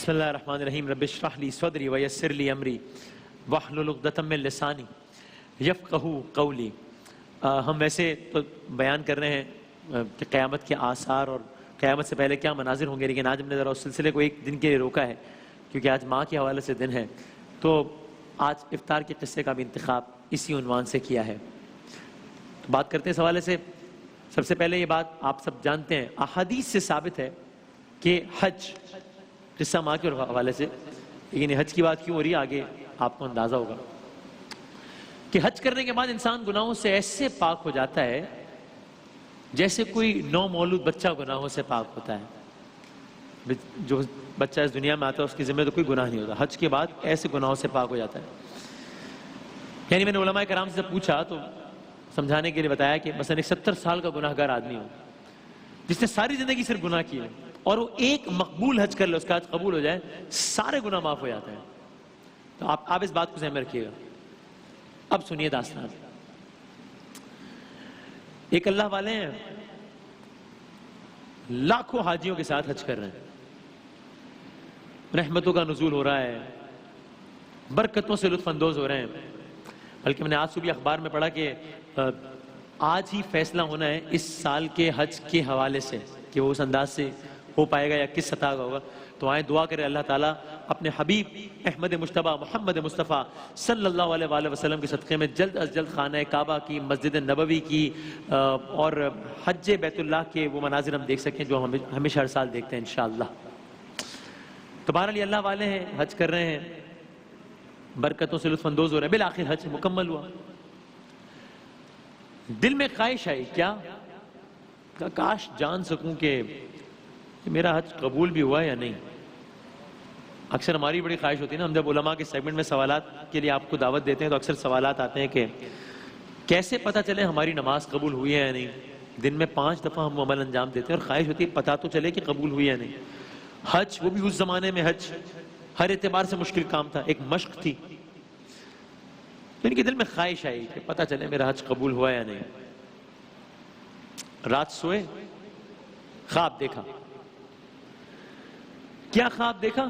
بسم اللہ الرحمن الرحیم رب اشرح لی صدری ویسر لی امری واحلل عقدۃ من لسانی یفقہوا قولی۔ ہم ویسے تو بیان کر رہے ہیں کہ قیامت کے آثار اور قیامت سے پہلے کیا مناظر ہوں گے، لیکن آج ہم نے ذرا اس سلسلے کو ایک دن کے لیے روکا ہے کیونکہ آج ماں کے حوالے سے دن ہے، تو آج افطار کے قصے کا بھی انتخاب اسی عنوان سے کیا ہے۔ تو بات کرتے ہیں اس حوالے سے۔ سب سے پہلے یہ بات آپ سب جانتے ہیں، احادیث سے ثابت ہے کہ حج، قصہ ماں کے حوالے سے، لیکن حج کی بات کیوں ہو رہی ہے آگے آپ کو اندازہ ہوگا کہ حج کرنے کے بعد انسان گناہوں سے ایسے پاک ہو جاتا ہے جیسے کوئی نو مولود بچہ گناہوں سے پاک ہوتا ہے۔ جو بچہ اس دنیا میں آتا ہے اس کی ذمہ تو کوئی گناہ نہیں ہوتا، حج کے بعد ایسے گناہوں سے پاک ہو جاتا ہے۔ یعنی میں نے علماء کرام سے پوچھا تو سمجھانے کے لیے بتایا کہ مثلا ایک 70 سال کا گناہ گار آدمی ہو جس نے ساری زندگی صرف گناہ کیے اور وہ ایک مقبول حج کر لے، اس کا حج قبول ہو جائے، سارے گناہ معاف ہو جاتے ہیں۔ تو آپ اس بات کو ذہن میں رکھیے گا۔ اب سنیے داستان۔ ایک اللہ والے ہیں، لاکھوں حاجیوں کے ساتھ حج کر رہے ہیں، رحمتوں کا نزول ہو رہا ہے، برکتوں سے لطف اندوز ہو رہے ہیں۔ بلکہ میں نے آج صبح اخبار میں پڑھا کہ آج ہی فیصلہ ہونا ہے اس سال کے حج کے حوالے سے کہ وہ اس انداز سے ہو پائے گا یا کس سطح کا ہوگا۔ تو آئیں دعا کرے اللہ تعالیٰ اپنے حبیب احمد مجتبیٰ محمد مصطفیٰ صلی اللہ علیہ وآلہ وسلم کے صدقے میں جلد از جلد خانہ کعبہ کی، مسجد نبوی کی اور حج بیت اللہ کے وہ مناظر ہم دیکھ سکیں جو ہم ہمیشہ ہر سال دیکھتے ہیں انشاءاللہ۔ تو بہرحال یہ اللہ والے ہیں، حج کر رہے ہیں، برکتوں سے لطف اندوز ہو رہے ہیں، بالآخر حج مکمل ہوا۔ دل میں خواہش آئی، کیا کاش جان سکوں کہ میرا حج قبول بھی ہوا یا نہیں۔ اکثر ہماری بڑی خواہش ہوتی ہے نا، ہم جب علماء کے سیگمنٹ میں سوالات کے لیے آپ کو دعوت دیتے ہیں تو اکثر سوالات آتے ہیں کہ کیسے پتہ چلے ہماری نماز قبول ہوئی ہے یا نہیں۔ دن میں 5 دفعہ ہم عمل انجام دیتے ہیں اور خواہش ہوتی ہے پتہ تو چلے کہ قبول ہوئی یا نہیں۔ حج، وہ بھی اس زمانے میں حج ہر اعتبار سے مشکل کام تھا، ایک مشق تھی۔ تو ان کے دل میں خواہش آئی کہ پتہ چلے میرا حج قبول ہوا یا نہیں۔ رات سوئے، خواب دیکھا۔ کیا خواب دیکھا؟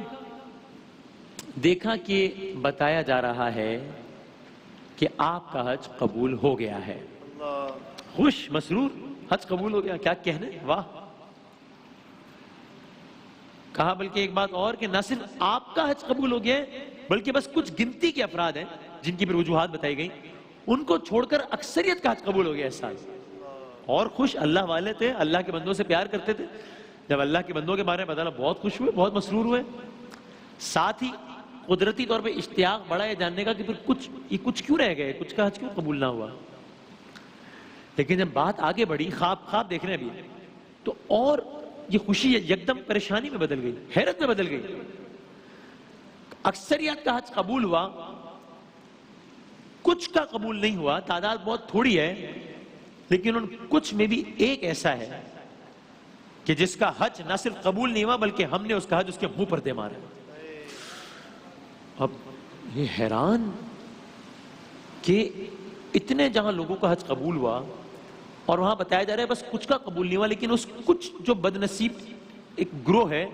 دیکھا کہ بتایا جا رہا ہے کہ آپ کا حج قبول ہو گیا ہے۔ خوش مسرور، حج قبول ہو گیا، کیا کہنے، واہ۔ کہا بلکہ ایک بات اور کہ نہ صرف آپ کا حج قبول ہو گیا ہے بلکہ بس کچھ گنتی کے افراد ہیں جن کی پھر وجوہات بتائی گئی، ان کو چھوڑ کر اکثریت کا حج قبول ہو گیا اس سال۔ اور خوش اللہ والے تھے، اللہ کے بندوں سے پیار کرتے تھے، جب اللہ کے بندوں کے بارے میں بتانا بہت خوش ہوئے، بہت مسرور ہوئے۔ ساتھ ہی قدرتی طور پہ اشتیاق بڑا یہ جاننے کا کہ پھر یہ کچھ کیوں رہ گئے، کچھ کا حج کیوں قبول نہ ہوا۔ لیکن جب بات آگے بڑھی، خواب دیکھ رہے ہیں ابھی، تو اور یہ خوشی یکدم پریشانی میں بدل گئی، حیرت میں بدل گئی۔ اکثریت کا حج قبول ہوا، کچھ کا قبول نہیں ہوا، تعداد بہت تھوڑی ہے، لیکن ان کچھ میں بھی ایک ایسا ہے کہ جس کا حج نہ صرف قبول نہیں ہوا بلکہ ہم نے اس کا حج اس کے منہ پر دے مارا۔ اب یہ حیران کہ اتنے جہاں لوگوں کا حج قبول ہوا اور وہاں بتایا جا رہا ہے بس کچھ کا قبول نہیں ہوا، لیکن اس کچھ جو بد نصیب ایک گروہ ہے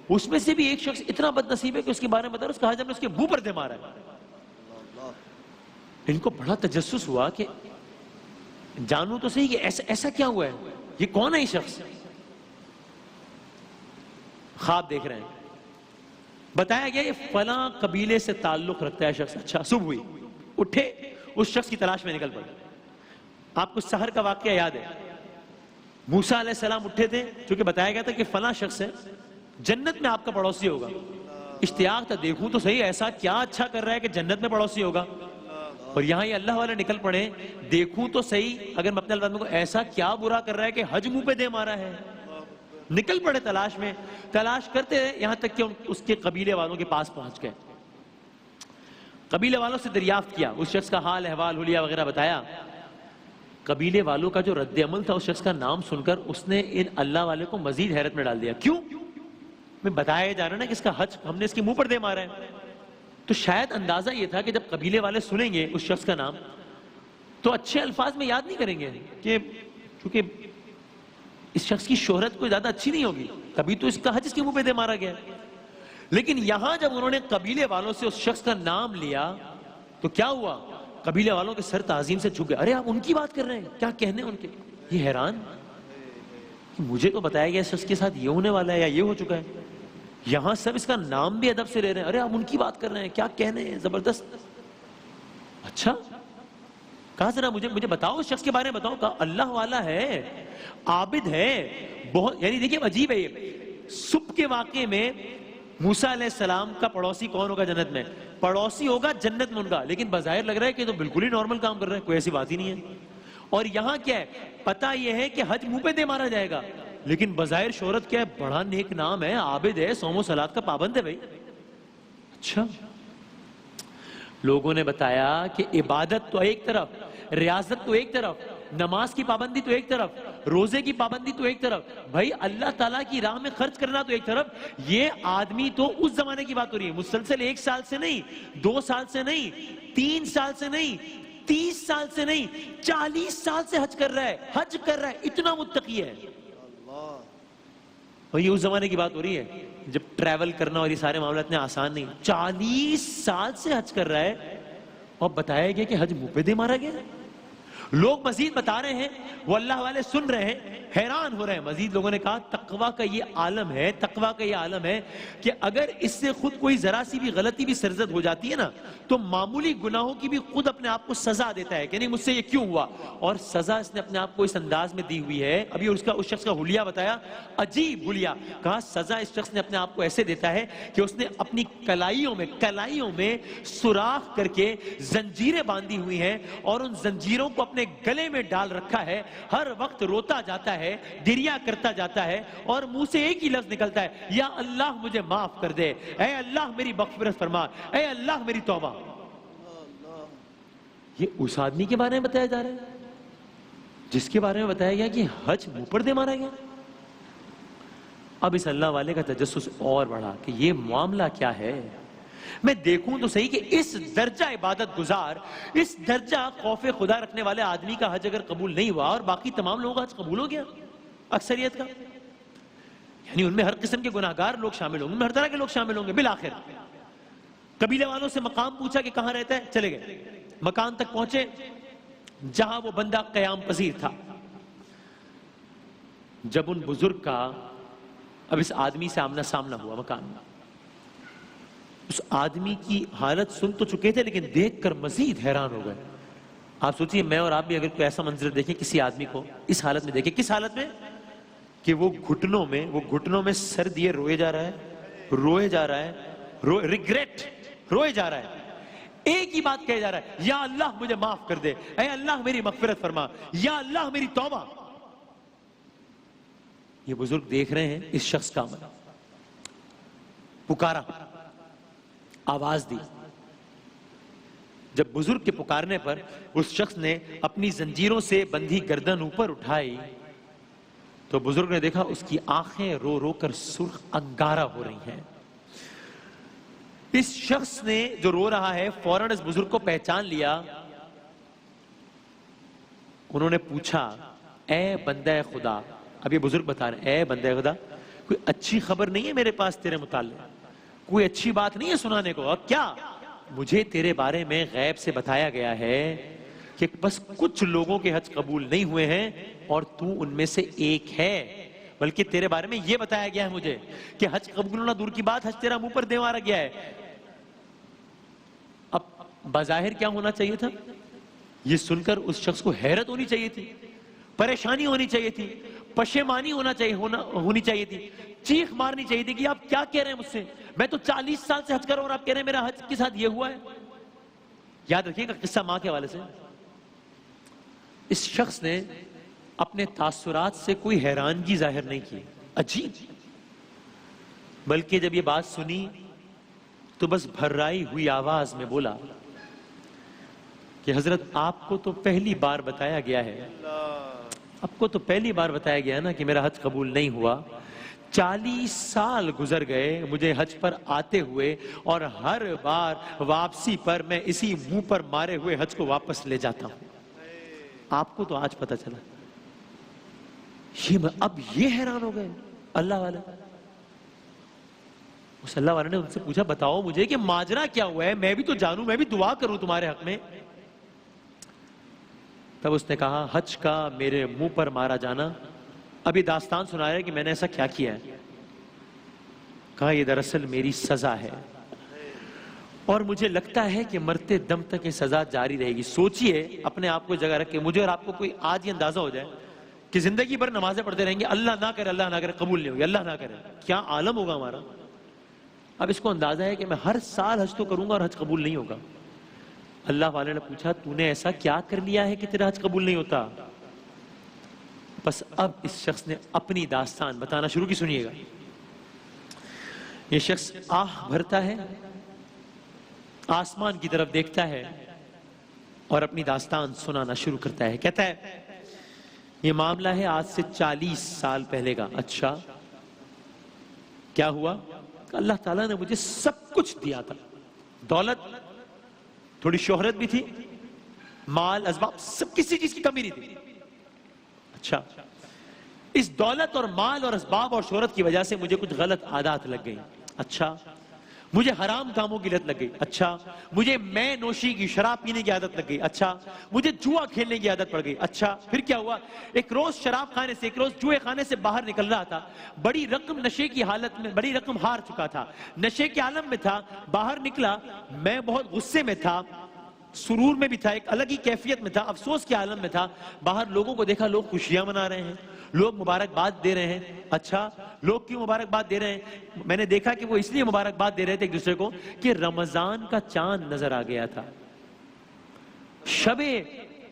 اس میں سے بھی ایک شخص اتنا بد نصیب ہے کہ اس کے بارے میں بتا رہا ہے اس کا حج ہم نے اس کے منہ پر دے مارا ہے۔ ان کو بڑا تجسس ہوا کہ جانو تو صحیح کہ ایسا کیا ہوا ہے، یہ کون ہے یہ شخص۔ خواب دیکھ رہے ہیں، بتایا گیا یہ فلاں قبیلے سے تعلق رکھتا ہے شخص۔ اچھا، صبح ہوئی، اٹھے، اس شخص کی تلاش میں نکل پڑے۔ آپ کو سحر کا واقعہ یاد ہے، موسیٰ علیہ السلام اٹھے تھے چونکہ بتایا گیا تھا کہ فلاں شخص ہے، جنت میں آپ کا پڑوسی ہوگا۔ اشتیاق تھا دیکھوں تو صحیح ایسا کیا اچھا کر رہا ہے کہ جنت میں پڑوسی ہوگا۔ اور یہاں یہ اللہ والے نکل پڑے، دیکھوں تو صحیح، اگر میں اپنے الفاظ میں کہوں ایسا کیا برا کر رہا ہے کہ حج منہ پہ دے مارا ہے۔ نکل پڑے تلاش میں، تلاش کرتے یہاں تک کہ اس کے قبیلے والوں کے پاس پہنچ گئے۔ قبیلے والوں سے دریافت کیا، اس شخص کا حال احوال حلیہ وغیرہ بتایا۔ قبیلے والوں کا جو رد عمل تھا اس شخص کا نام سن کر اس نے ان اللہ والے کو مزید حیرت میں ڈال دیا۔ کیوں؟ میں بتایا جا رہا نا کہ اس کا حج ہم نے اس کے منہ پر دے مارا ہے۔ تو شاید اندازہ یہ تھا کہ جب قبیلے والے سنیں گے اس شخص کا نام تو اچھے الفاظ میں یاد نہیں کریں گے کہ چونکہ اس شخص کی شہرت کوئی زیادہ اچھی نہیں ہوگی، تبھی تو اس کا حج اس کے منہ پہ دے مارا گیا۔ لیکن یہاں جب انہوں نے قبیلے والوں سے اس شخص کا نام لیا تو کیا ہوا؟ قبیلے والوں کے سر تعظیم سے جھک گئے. ارے آپ ان کی بات کر رہے ہیں؟ کیا کہنے ان کے؟ یہ حیران کہ مجھے تو بتایا گیا اس شخص کے ساتھ یہ ہونے والا ہے یا یہ ہو چکا ہے, یہاں سب اس کا نام بھی ادب سے لے رہے ہیں. ارے آپ ان کی بات کر رہے ہیں, کیا کہنے ہیں, زبردست. اچھا کہا ذرا مجھے بتاؤ اس شخص کے بارے میں بتاؤ. کہا اللہ والا ہے, عابد ہے بہت. یعنی دیکھیے عجیب ہے یہ. صبح کے واقعے میں موسیٰ علیہ السلام کا پڑوسی کون ہوگا جنت میں؟ پڑوسی ہوگا جنت میں ان کا, لیکن بظاہر لگ رہا ہے کہ تو بالکل ہی نارمل کام کر رہا ہے, کوئی ایسی بات ہی نہیں ہے. اور یہاں کیا ہے, پتہ یہ ہے کہ حج منہ پہ دے مارا جائے گا, لیکن بظاہر شہرت کیا ہے, بڑا نیک نام ہے, عابد ہے, صوم و صلات کا پابند ہے بھائی. اچھا لوگوں نے بتایا کہ عبادت تو ایک طرف, ریاضت تو ایک طرف, نماز کی پابندی تو ایک طرف, روزے کی پابندی تو ایک طرف, بھائی اللہ تعالیٰ کی راہ میں خرچ کرنا تو ایک طرف. یہ آدمی تو اس زمانے کی بات ہو رہی ہے, مسلسل 1 سال سے نہیں, 2 سال سے نہیں, 3 سال سے نہیں, 30 سال سے نہیں, 40 سال سے حج کر رہا ہے, حج کر رہا ہے, اتنا متقی ہے. اور یہ اس زمانے کی بات ہو رہی ہے جب ٹریول کرنا اور یہ سارے معاملات اتنے آسان نہیں. 40 سال سے حج کر رہا ہے اور بتایا گیا کہ حج منہ پہ دے مارا گیا. لوگ مزید بتا رہے ہیں, وہ اللہ والے سن رہے ہیں, حیران ہو رہے ہیں. مزید لوگوں نے کہا تقویٰ کا یہ عالم ہے, تقویٰ کا یہ عالم ہے کہ اگر اس سے خود کوئی ذرا سی بھی غلطی بھی سرزد ہو جاتی ہے نا, تو معمولی گناہوں کی بھی خود اپنے آپ کو سزا دیتا ہے کہ نہیں مجھ سے یہ کیوں ہوا. اور سزا اس نے اپنے آپ کو اس انداز میں دی ہوئی ہے. ابھی اس شخص کا حلیہ بتایا, عجیب حلیہ. کہا سزا اس شخص نے اپنے آپ کو ایسے دیتا ہے کہ اس نے اپنی کلائیوں میں سوراخ کر کے زنجیریں باندھی ہوئی ہیں, اور ان زنجیروں کو اپنے گلے میں ڈال رکھا ہے. ہر وقت روتا جاتا ہے, گریا کرتا جاتا ہے, اور منہ سے ایک ہی لفظ نکلتا ہے, یا اللہ مجھے معاف کر دے, اے اللہ میری مغفرت فرما, اے اللہ میری توبہ. یہ اس آدمی کے بارے میں بتایا جا رہا ہے جس کے بارے میں بتایا گیا کہ حج منہ پر دے مارا گیا. اب اس اللہ والے کا تجسس اور بڑھا کہ یہ معاملہ کیا ہے. میں دیکھوں تو صحیح کہ اس درجہ عبادت گزار, اس درجہ خوف خدا رکھنے والے آدمی کا حج اگر قبول نہیں ہوا اور باقی تمام لوگوں کا حج قبول ہو گیا, اکثریت کا, یعنی ان میں ہر قسم کے گناہگار لوگ شامل ہوں گے, ان میں ہر طرح کے لوگ شامل ہوں گے. بالآخر قبیلے والوں سے مقام پوچھا کہ کہاں رہتا ہے, چلے گئے مکان تک پہنچے جہاں وہ بندہ قیام پذیر تھا. جب ان بزرگ کا اب اس آدمی سے آمنا سامنا ہوا مکان میں, اس آدمی کی حالت سن تو چکے تھے لیکن دیکھ کر مزید حیران ہو گئے. آپ سوچئے میں اور آپ بھی اگر کوئی ایسا منظر دیکھیں کسی آدمی کو اس حالت میں دیکھیں, کس حالت میں کہ وہ گھٹنوں میں سر دیے روئے جا رہا ہے, ریگریٹ, روئے جا رہا ہے, ایک ہی بات کہے جا رہا ہے, یا اللہ مجھے معاف کر دے, اے اللہ میری مغفرت فرما, یا اللہ میری توبہ. یہ بزرگ دیکھ رہے ہیں اس شخص کا عمل, پکارا, آواز دی. جب بزرگ کے پکارنے پر اس شخص نے اپنی زنجیروں سے بندھی گردن اوپر اٹھائی تو بزرگ نے دیکھا اس کی آنکھیں رو رو کر سرخ انگارہ ہو رہی ہیں. اس شخص نے جو رو رہا ہے فوراً اس بزرگ کو پہچان لیا. انہوں نے پوچھا, اے بندہ خدا, اب یہ بزرگ بتا رہے ہیں, اے بندہ خدا, کوئی اچھی خبر نہیں ہے میرے پاس تیرے متعلق, کوئی اچھی بات نہیں ہے سنانے کو؟ اور کیا؟ مجھے تیرے بارے میں غیب سے بتایا گیا ہے کہ بس کچھ لوگوں کے حج قبول نہیں ہوئے ہیں اور تو ان میں سے ایک ہے. بلکہ تیرے بارے میں یہ بتایا گیا ہے مجھے کہ حج قبول ہونا دور کی بات, حج تیرا منہ پر دے مارا گیا ہے. اب بظاہر کیا ہونا چاہیے تھا؟ یہ سن کر اس شخص کو حیرت ہونی چاہیے تھی, پریشانی ہونی چاہیے تھی, پشیمانی ہونی چاہیے تھی, چیخ مارنی چاہیے تھی کہ آپ کیا کہہ رہے ہیں مجھ سے, میں تو 40 سال سے حج کر رہا ہوں اور آپ کہہ رہے ہیں میرا حج کے ساتھ یہ ہوا ہے. یاد رکھیے گا قصہ ماں کے حوالے سے. اس شخص نے اپنے تاثرات سے کوئی حیرانگی ظاہر نہیں کی, عجیب, بلکہ جب یہ بات سنی تو بس بھرائی ہوئی آواز میں بولا کہ حضرت آپ کو تو پہلی بار بتایا گیا ہے, آپ کو تو پہلی بار بتایا گیا نا کہ میرا حج قبول نہیں ہوا. 40 سال گزر گئے مجھے حج پر آتے ہوئے, اور ہر بار واپسی پر میں اسی منہ پر مارے ہوئے حج کو واپس لے جاتا ہوں. آپ کو تو آج پتہ چلا. اب یہ حیران ہو گئے اللہ والے. اس اللہ والے نے ان سے پوچھا بتاؤ مجھے کہ ماجرا کیا ہوا ہے، میں بھی تو جانوں، میں بھی دعا کروں تمہارے حق میں. تب اس نے کہا حج کا میرے منہ پر مارا جانا. ابھی داستان سنا رہا ہے کہ میں نے ایسا کیا کیا ہے. کہا یہ دراصل میری سزا ہے اور مجھے لگتا ہے کہ مرتے دم تک یہ سزا جاری رہے گی. سوچئے اپنے آپ کو جگہ رکھ کے، مجھے اور آپ کو کوئی آج یہ اندازہ ہو جائے کہ زندگی بھر نمازیں پڑھتے رہیں گے، اللہ نہ کرے قبول نہیں ہوگی، اللہ نہ کرے، کیا عالم ہوگا ہمارا. اب اس کو اندازہ ہے کہ میں ہر سال حج تو کروں گا اور حج قبول نہیں ہوگا. اللہ والے نے پوچھا تو نے ایسا کیا کر لیا ہے کہ تیرا حج قبول نہیں ہوتا. بس اب اس شخص نے اپنی داستان بتانا شروع کی. سنیے گا. یہ شخص آہ بھرتا ہے، آسمان کی طرف دیکھتا ہے اور اپنی داستان سنانا شروع کرتا ہے. کہتا ہے یہ معاملہ ہے آج سے 40 سال پہلے کا. اچھا کیا ہوا؟ اللہ تعالیٰ نے مجھے سب کچھ دیا تھا، دولت، تھوڑی شہرت بھی تھی، مال، اسباب، سب کسی چیز کی کمی نہیں تھی. اچھا اس دولت اور مال اور اسباب اور شہرت کی وجہ سے مجھے کچھ غلط عادات لگ گئی. اچھا مجھے حرام کاموں کی لت لگ گئی. اچھا مجھے میں نوشی کی، شراب پینے کی عادت لگ گئی. اچھا مجھے جوا کھیلنے کی عادت پڑ گئی. اچھا پھر کیا ہوا؟ ایک روز شراب خانے سے، ایک روز جوئے خانے سے باہر نکل رہا تھا، بڑی رقم نشے کی حالت میں، بڑی رقم ہار چکا تھا، نشے کے عالم میں تھا. باہر نکلا، میں بہت غصے میں تھا، سرور میں بھی تھا، ایک الگ ہی کیفیت میں تھا، افسوس کے عالم میں تھا. باہر لوگوں کو دیکھا، لوگ خوشیاں منا رہے ہیں، لوگ مبارکباد دے رہے ہیں. اچھا لوگ کیوں مبارکباد دے رہے ہیں؟ میں نے دیکھا کہ وہ اس لیے مبارکباد دے رہے تھے ایک دوسرے کو کہ رمضان کا چاند نظر آ گیا تھا. شب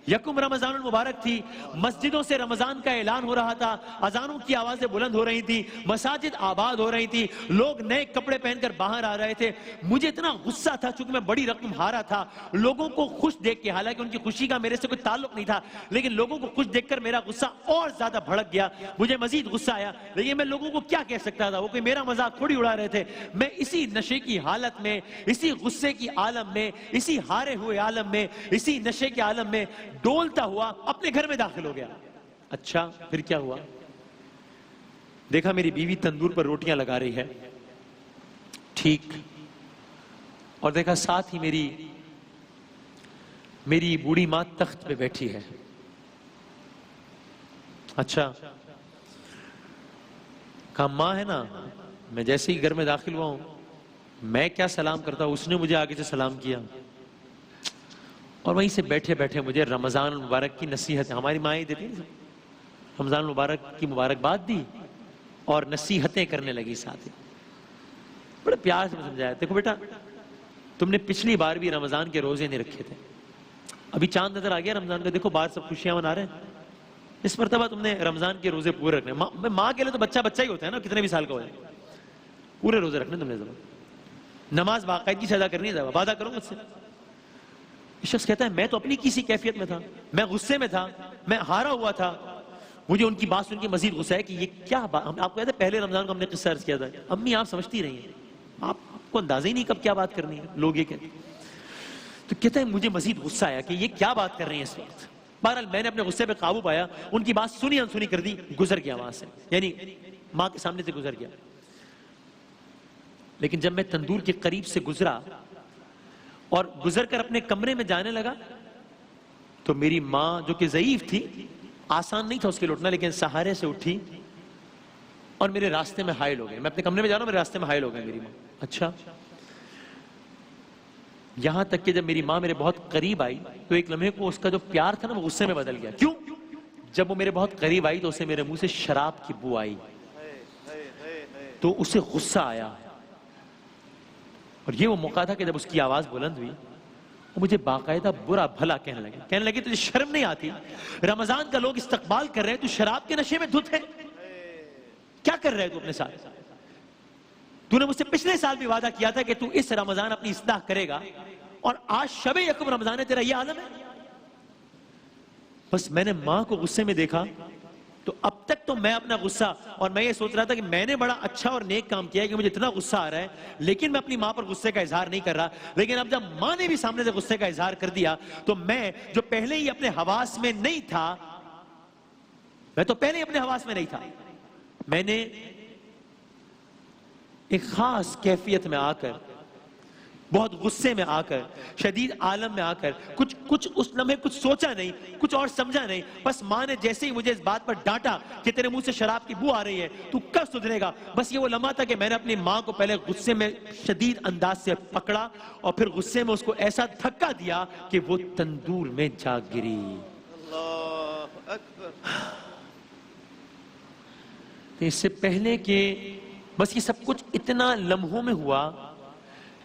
یکم رمضان المبارک تھی، مسجدوں سے رمضان کا اعلان ہو رہا تھا، اذانوں کی آوازیں بلند ہو رہی تھی، مساجد آباد ہو رہی تھی، لوگ نئے کپڑے پہن کر باہر آ رہے تھے. مجھے اتنا غصہ تھا چونکہ میں بڑی رقم ہارا تھا، لوگوں کو خوش دیکھ کے، حالانکہ ان کی خوشی کا میرے سے کوئی تعلق نہیں تھا، لیکن لوگوں کو خوش دیکھ کر میرا غصہ اور زیادہ بھڑک گیا، مجھے مزید غصہ آیا. لیکن میں لوگوں کو کیا کہہ سکتا تھا؟ وہ کوئی میرا مذاق تھوڑی اڑا رہے تھے. میں اسی نشے کی حالت میں، اسی غصے کی عالم میں، اسی ہارے ہوئے عالم میں، اسی نشے کے عالم میں ڈولتا ہوا اپنے گھر میں داخل ہو گیا. اچھا پھر کیا ہوا؟ دیکھا میری بیوی تندور پر روٹیاں لگا رہی ہے، ٹھیک، اور دیکھا ساتھ ہی میری بوڑھی ماں تخت پہ بیٹھی ہے. اچھا کہا ماں ہے نا، میں جیسے ہی گھر میں داخل ہوا ہوں، میں کیا سلام کرتا ہوں، اس نے مجھے آگے سے سلام کیا، اور وہیں سے بیٹھے بیٹھے مجھے رمضان المبارک کی نصیحت، ہماری مائیں دیتی ہیں، رمضان المبارک کی مبارکباد دی اور نصیحتیں کرنے لگی. ساتھ ہی بڑے پیار سے سمجھایا، دیکھو بیٹا تم نے پچھلی بار بھی رمضان کے روزے نہیں رکھے تھے، ابھی چاند نظر آ گیا رمضان کا، دیکھو باہر سب خوشیاں منا رہے ہیں، اس مرتبہ تم نے رمضان کے روزے پورے رکھنے. ماں کے لیے تو بچہ بچہ ہی ہوتا ہے نا، کتنے بھی سال کا ہو جائے، پورے روزے رکھنے تم نے. نماز باقاعدگی سے ادا کرنی ہے، وعدہ کرو مجھ سے. یہ شخص کہتا ہے میں تو اپنی کسی کیفیت میں تھا، میں غصے میں تھا، میں ہارا ہوا تھا. مجھے ان کی بات سن کے مزید غصہ ہے کہ یہ کیا بات. آپ کو کہتے ہیں پہلے رمضان کو ہم نے قصہ عرض کیا تھا، امی آپ سمجھتی رہی ہیں، آپ کو اندازہ ہی نہیں کب کیا بات کرنی ہے. لوگ یہ کہتے ہیں. تو کہتا ہے مجھے مزید غصہ آیا کہ یہ کیا بات کر رہی ہیں اس وقت. بہرحال میں نے اپنے غصے پہ قابو پایا، ان کی بات سنی انسنی کر دی، گزر گیا وہاں سے، یعنی ماں کے سامنے سے گزر گیا. لیکن جب میں تندور کے قریب سے گزرا اور گزر کر اپنے کمرے میں جانے لگا تو میری ماں جو کہ ضعیف تھی، آسان نہیں تھا اس کے لوٹنا، لیکن سہارے سے اٹھی اور میرے راستے میں حائل ہو گئے. میں اپنے کمرے میں جا رہا ہوں، میرے راستے میں حائل ہو گئے میری ماں. اچھا یہاں تک کہ جب میری ماں میرے بہت قریب آئی تو ایک لمحے کو اس کا جو پیار تھا نا وہ غصے میں بدل گیا. کیوں؟ جب وہ میرے بہت قریب آئی تو اسے میرے منہ سے شراب کی بو آئی تو اسے غصہ آیا. اور یہ وہ موقع تھا کہ جب اس کی آواز بلند ہوئی وہ مجھے باقاعدہ برا بھلا کہنے لگے تجھے شرم نہیں آتی؟ رمضان کا لوگ استقبال کر رہے ہیں، تو شراب کے نشے میں دھت ہے، کیا کر رہے تو اپنے ساتھ؟ تو نے مجھ سے پچھلے سال بھی وعدہ کیا تھا کہ تو اس رمضان اپنی اصلاح کرے گا، اور آج شب یکم رمضان ہے، تیرا یہ عالم ہے. بس میں نے ماں کو غصے میں دیکھا تو اب تک تو میں اپنا غصہ، اور میں یہ سوچ رہا تھا کہ میں نے بڑا اچھا اور نیک کام کیا ہے کہ مجھے اتنا غصہ آ رہا ہے، لیکن میں اپنی ماں پر غصے کا اظہار نہیں کر رہا. لیکن اب جب ماں نے بھی سامنے سے غصے کا اظہار کر دیا تو میں جو پہلے ہی اپنے حواس میں نہیں تھا، میں تو پہلے ہی اپنے حواس میں نہیں تھا، میں نے ایک خاص کیفیت میں آ کر، بہت غصے میں آ کر، شدید عالم میں آ کر، کچھ اس لمحے کچھ سوچا نہیں، کچھ اور سمجھا نہیں، بس ماں نے جیسے ہی مجھے اس بات پر ڈانٹا کہ تیرے منہ سے شراب کی بو آ رہی ہے، تو کب سدھرے گا، بس یہ وہ لمحہ تھا کہ میں نے اپنی ماں کو پہلے غصے میں شدید انداز سے پکڑا اور پھر غصے میں اس کو ایسا دھکا دیا کہ وہ تندور میں جا گری۔ اللہ اکبر۔ اس سے پہلے کہ بس یہ سب کچھ اتنا لمحوں میں ہوا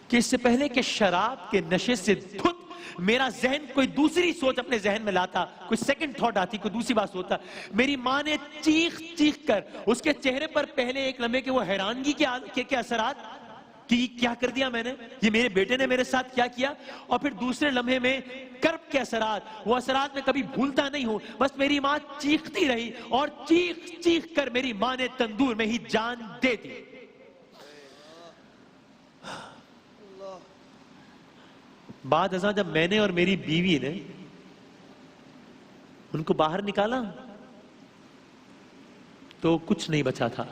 کہ اس سے پہلے کہ شراب کے نشے سے دھت میرا ذہن کوئی دوسری سوچ اپنے ذہن میں لاتا، کوئی سیکنڈ تھاٹ آتی، کوئی دوسری بات سوچتا، میری ماں نے چیخ چیخ کر اس کے چہرے پر پہلے ایک لمحے کے وہ حیرانگی کے اثرات کہ یہ کیا کر دیا میں نے، یہ میرے بیٹے نے میرے ساتھ کیا کیا، اور پھر دوسرے لمحے میں کرب کے اثرات، وہ اثرات میں کبھی بھولتا نہیں ہوں، بس میری ماں چیختی رہی اور چیخ چیخ کر میری ماں نے تندور میں ہی جان دے دی۔ بعد ازاں جب میں نے اور میری بیوی نے ان کو باہر نکالا تو کچھ نہیں بچا تھا۔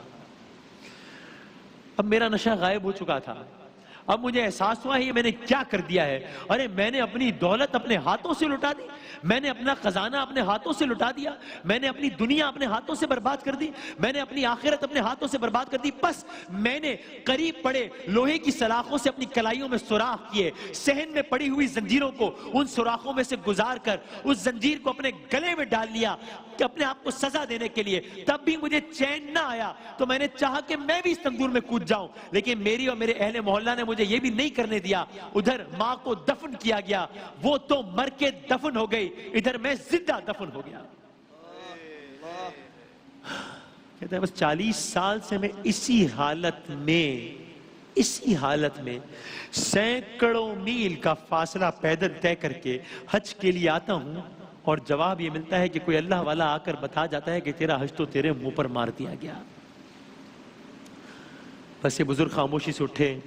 اب میرا نشہ غائب ہو چکا تھا۔ اب مجھے احساس ہوا ہے یہ میں نے کیا کر دیا ہے، ارے میں نے اپنی دولت اپنے ہاتھوں سے لٹا دی، میں نے اپنا خزانہ اپنے ہاتھوں سے لٹا دیا، میں نے اپنی دنیا اپنے ہاتھوں سے برباد کر دی، میں نے اپنی آخرت اپنے ہاتھوں سے برباد کر دی، بس میں نے قریب پڑے لوہے کی سلاخوں سے اپنی کلائیوں میں سوراخ کیے، صحن میں پڑی ہوئی زنجیروں کو ان سوراخوں میں سے گزار کر اس زنجیر کو اپنے گلے میں ڈال لیا کہ اپنے آپ کو سزا دینے کے لیے، تب بھی مجھے چین نہ آیا تو میں نے چاہا کہ میں بھی اس تندور میں کود جاؤں، لیکن میری اور میرے اہل محلہ نے مجھے یہ بھی نہیں کرنے دیا۔ ادھر ماں کو دفن کیا گیا، وہ تو مر کے دفن ہو گئی، ادھر میں زندہ دفن ہو گیا۔ کہتا ہے بس 40 سال سے میں اسی حالت میں سینکڑوں میل کا فاصلہ پیدل طے کر کے حج کے لیے آتا ہوں، اور جواب یہ ملتا ہے کہ کوئی اللہ والا آ کر بتا جاتا ہے کہ تیرا حج تو تیرے منہ پر مار دیا گیا۔ بس یہ بزرگ خاموشی سے اٹھے،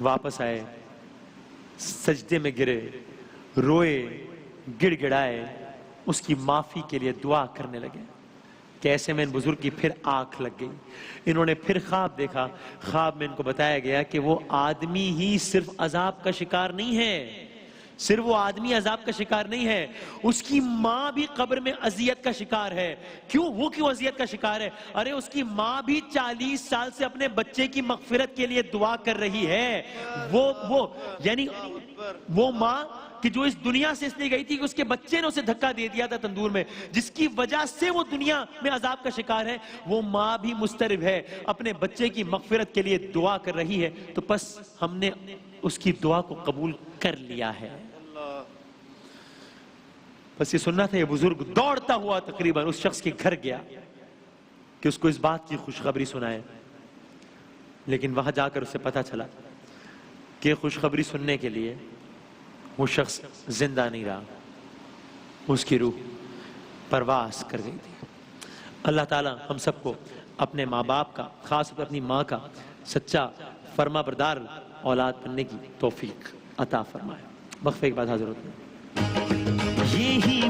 واپس آئے، سجدے میں گرے، روئے، گڑ گڑائے، اس کی معافی کے لیے دعا کرنے لگے کہ ایسے میں ان بزرگ کی پھر آنکھ لگ گئی۔ انہوں نے پھر خواب دیکھا، خواب میں ان کو بتایا گیا کہ وہ آدمی ہی صرف عذاب کا شکار نہیں ہے، صرف وہ آدمی عذاب کا شکار نہیں ہے، اس کی ماں بھی قبر میں اذیت کا شکار ہے۔ وہ کیوں اذیت کا شکار ہے؟ ارے اس کی ماں بھی 40 سال سے اپنے بچے کی مغفرت کے لیے دعا کر رہی ہے۔ یعنی وہ ماں کہ جو اس دنیا سے اس لیے گئی تھی کہ اس کے بچے نے اسے دھکا دے دیا تھا تندور میں، جس کی وجہ سے وہ دنیا میں عذاب کا شکار ہے، وہ ماں بھی مضطرب ہے، اپنے بچے کی مغفرت کے لیے دعا کر رہی ہے، تو بس ہم نے اس کی دعا کو قبول کر لیا ہے۔ بس یہ سننا تھا، یہ بزرگ دوڑتا ہوا تقریباً اس شخص کے گھر گیا کہ اس کو اس بات کی خوشخبری سنائے، لیکن وہاں جا کر اسے پتا چلا کہ خوشخبری سننے کے لیے وہ شخص زندہ نہیں رہا، اس کی روح پرواز کر گئی تھی۔ اللہ تعالیٰ ہم سب کو اپنے ماں باپ کا، خاص طور اپنی ماں کا سچا فرما بردار اولاد بننے کی توفیق عطا فرمائے۔ وقفے کے بعد حاضر ہوتے ہیں۔ یہی